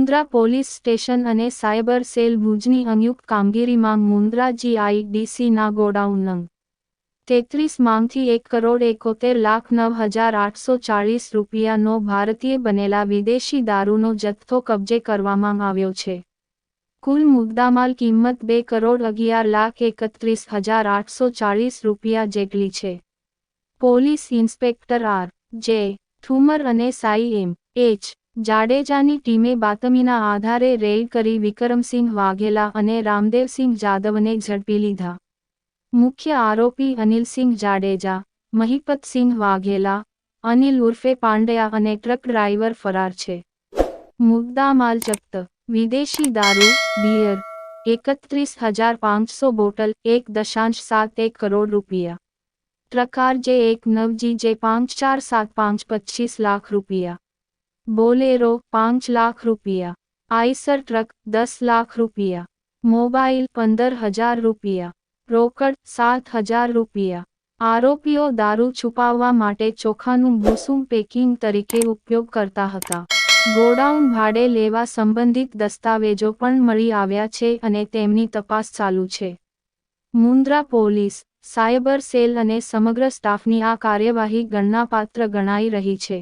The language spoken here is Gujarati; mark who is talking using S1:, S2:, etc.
S1: મુન્દ્રા પોલીસ સ્ટેશન અને સાયબર સેલ ભુજની સંયુક્ત કામગીરીમાં મુન્દ્રા જીઆઈડીસીના ગોડાઉન નં. 33 માંથી 1,71,09,840 રૂપિયાનો ભારતીય બનેલા વિદેશી દારૂનો જથ્થો કબજે કરવામાં આવ્યો છે. કુલ મુદ્દામાલ કિંમત 2,11,31,840 રૂપિયા જેટલી છે. Police inspector R. J. Thumar અને સાઈ એમ. એચ. જાડેજાની ટીમે બાતમીના આધારે રેડ કરી વિક્રમસિંહ વાઘેલા અને રામદેવસિંહ જાદવને ઝડપી લીધા. મુખ્ય આરોપી અનિલસિંહ જાડેજા, મહિપતસિંહ વાઘેલા, અનિલ ઉર્ફે પાંડયા અને ટ્રક ડ્રાઈવર ફરાર છે. મુદ્દામાલ જપ્ત: વિદેશી દારૂ, બિયર, 31,500 બોટલ, 1.71 કરોડ રૂપિયા. ટ્રકાર જે19 જે 5475 લાખ રૂપિયા. બોલેરો 5 લાખ રૂપિયા. આઈસર ટ્રક 10 લાખ રૂપિયા. મોબાઈલ 15,000 રૂપિયા. રોકડ 7,000 રૂપિયા. આરોપીઓ દારૂ છુપાવવા માટે ચોખાનું ભૂસું પેકિંગ તરીકે ઉપયોગ કરતા હતા. ગોડાઉન ભાડે લેવા સંબંધિત દસ્તાવેજો પણ મળી આવ્યા છે અને તેમની તપાસ ચાલુ છે. મુન્દ્રા પોલીસ, સાયબર સેલ અને સમગ્ર સ્ટાફની આ કાર્યવાહી ગણનાપાત્ર ગણાઈ રહી છે.